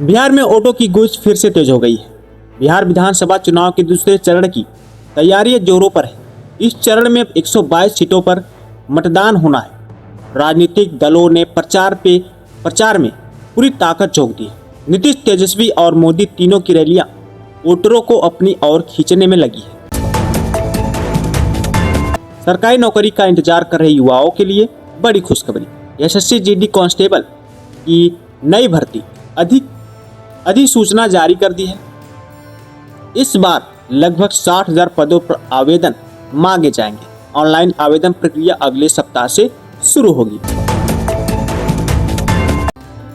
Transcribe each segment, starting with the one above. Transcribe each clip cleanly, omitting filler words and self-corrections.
बिहार में वोटों की गूंज फिर से तेज हो गई है। बिहार विधानसभा चुनाव के दूसरे चरण की तैयारी जोरों पर है। इस चरण में 122 सीटों पर मतदान होना है। राजनीतिक दलों ने प्रचार में पूरी ताकत झोंक दी है। नीतीश, तेजस्वी और मोदी तीनों की रैलियां वोटरों को अपनी ओर खींचने में लगी है। सरकारी नौकरी का इंतजार कर रहे युवाओं के लिए बड़ी खुशखबरी। एसएससी जीडी कांस्टेबल की नई भर्ती अधिसूचना जारी कर दी है। इस बार लगभग 60,000 पदों पर आवेदन मांगे जाएंगे। ऑनलाइन आवेदन प्रक्रिया अगले सप्ताह से शुरू होगी।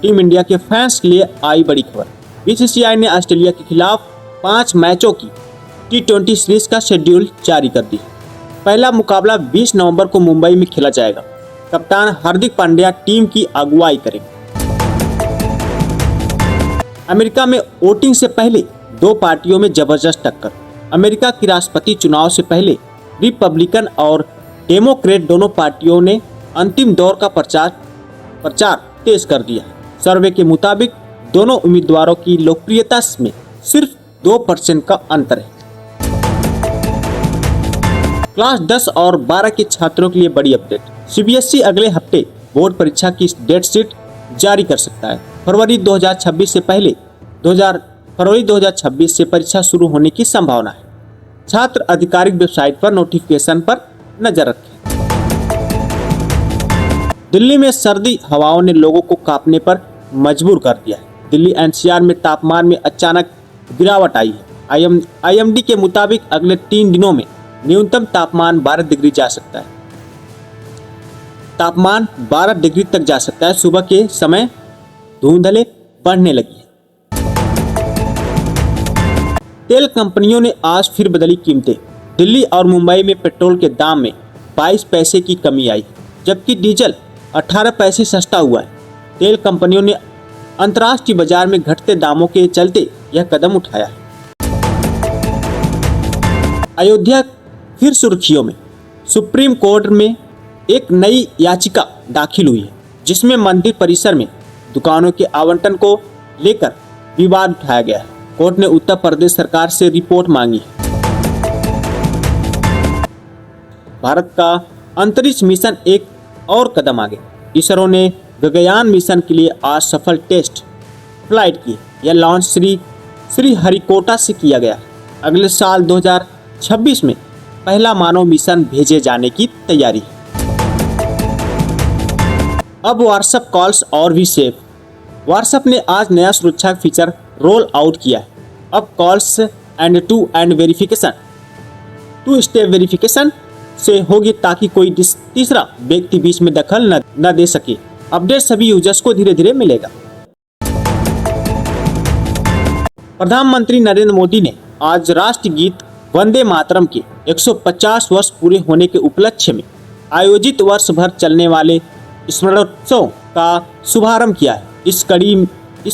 टीम इंडिया के फैंस के लिए आई बड़ी खबर। बीसीसीआई ने ऑस्ट्रेलिया के खिलाफ 5 मैचों की T20 सीरीज का शेड्यूल जारी कर दी। पहला मुकाबला 20 नवंबर को मुंबई में खेला जाएगा। कप्तान हार्दिक पांड्या टीम की अगुवाई करेंगे। अमेरिका में वोटिंग से पहले 2 पार्टियों में जबरदस्त टक्कर। अमेरिका की राष्ट्रपति चुनाव से पहले रिपब्लिकन और डेमोक्रेट दोनों पार्टियों ने अंतिम दौर का प्रचार तेज कर दिया। सर्वे के मुताबिक दोनों उम्मीदवारों की लोकप्रियता में सिर्फ 2% का अंतर है। क्लास 10 और 12 के छात्रों के लिए बड़ी अपडेट। सीबीएसई अगले हफ्ते बोर्ड परीक्षा की डेट शीट जारी कर सकता है। फरवरी 2026 से परीक्षा शुरू होने की संभावना है। छात्र आधिकारिक वेबसाइट पर नोटिफिकेशन पर नजर रखें। दिल्ली में सर्दी हवाओं ने लोगों को कांपने पर मजबूर कर दिया है। दिल्ली एनसीआर में तापमान में अचानक गिरावट आई है। आईएमडी के मुताबिक अगले 3 दिनों में न्यूनतम तापमान 12 डिग्री जा सकता है। तापमान 12 डिग्री तक जा सकता है। सुबह के समय धुंधले बढ़ने लगी है। तेल कंपनियों ने आज फिर बदली कीमतें। दिल्ली और मुंबई में पेट्रोल के दाम में 22 पैसे की कमी आई, जबकि डीजल 18 पैसे सस्ता हुआ है। तेल कंपनियों ने अंतर्राष्ट्रीय बाजार में घटते दामों के चलते यह कदम उठाया है। अयोध्या फिर सुर्खियों में। सुप्रीम कोर्ट में एक नई याचिका दाखिल हुई है, जिसमें मंदिर परिसर में दुकानों के आवंटन को लेकर विवाद उठाया गया है। कोर्ट ने उत्तर प्रदेश सरकार से रिपोर्ट मांगी है। भारत का अंतरिक्ष मिशन एक और कदम आगे। इसरो ने गगनयान मिशन के लिए आज सफल टेस्ट फ्लाइट की। यह लॉन्च श्रीहरिकोटा से किया गया। अगले साल 2026 में पहला मानव मिशन भेजे जाने की तैयारी। अब व्हाट्सएप कॉल्स और भी सेफ। व्हाट्सएप ने आज नया सुरक्षा फीचर रोल आउट किया है। अब calls and two step verification से होगी, ताकि कोई तीसरा व्यक्ति बीच में दखल न दे सके। अपडेट सभी यूजर्स को धीरे धीरे मिलेगा। प्रधानमंत्री नरेंद्र मोदी ने आज राष्ट्रगीत वंदे मातरम के 150 वर्ष पूरे होने के उपलक्ष्य में आयोजित वर्ष भर चलने वाले स्मरणोत्सव का शुभारंभ किया है। इस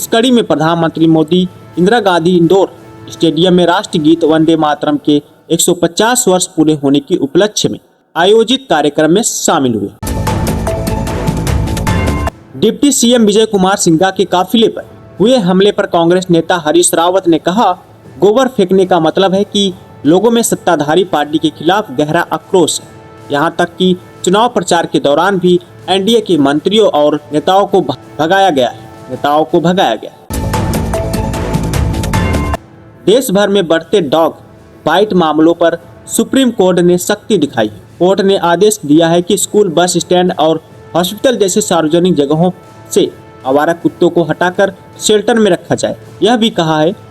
कड़ी में प्रधानमंत्री मोदी इंदिरा गांधी इंडोर स्टेडियम में राष्ट्रगीत वंदे मातरम के 150 वर्ष पूरे होने के उपलक्ष्य में आयोजित कार्यक्रम में शामिल हुए। डिप्टी सीएम विजय कुमार सिन्हा के काफिले पर हुए हमले पर कांग्रेस नेता हरीश रावत ने कहा, गोबर फेंकने का मतलब है कि लोगों में सत्ताधारी पार्टी के खिलाफ गहरा आक्रोश है। यहां तक कि चुनाव प्रचार के दौरान भी एनडीए के मंत्रियों और नेताओं को भगाया गया। देश भर में बढ़ते डॉग बाइट मामलों पर सुप्रीम कोर्ट ने सख्ती दिखाई। कोर्ट ने आदेश दिया है कि स्कूल, बस स्टैंड और हॉस्पिटल जैसे सार्वजनिक जगहों से आवारा कुत्तों को हटाकर शेल्टर में रखा जाए।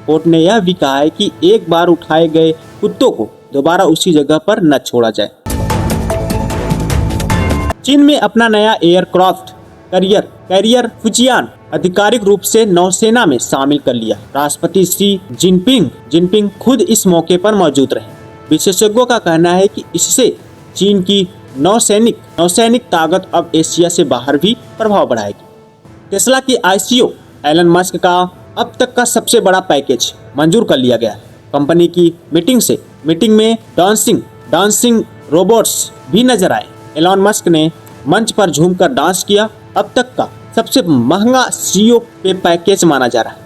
कोर्ट ने यह भी कहा है कि एक बार उठाए गए कुत्तों को दोबारा उसी जगह पर न छोड़ा जाए। चीन में अपना नया एयरक्राफ्ट कैरियर फुजियान आधिकारिक रूप से नौसेना में शामिल कर लिया। राष्ट्रपति शी जिनपिंग खुद इस मौके पर मौजूद रहे। विशेषज्ञों का कहना है कि इससे चीन की नौसैनिक ताकत अब एशिया से बाहर भी प्रभाव बढ़ाएगी। टेस्ला की आईसीओ एलन मस्क का अब तक का सबसे बड़ा पैकेज मंजूर कर लिया गया है। कंपनी की मीटिंग में डांसिंग रोबोट्स भी नजर आए। एलन मस्क ने मंच पर झूमकर डांस किया। अब तक का सबसे महंगा सीईओ पे पैकेज माना जा रहा है।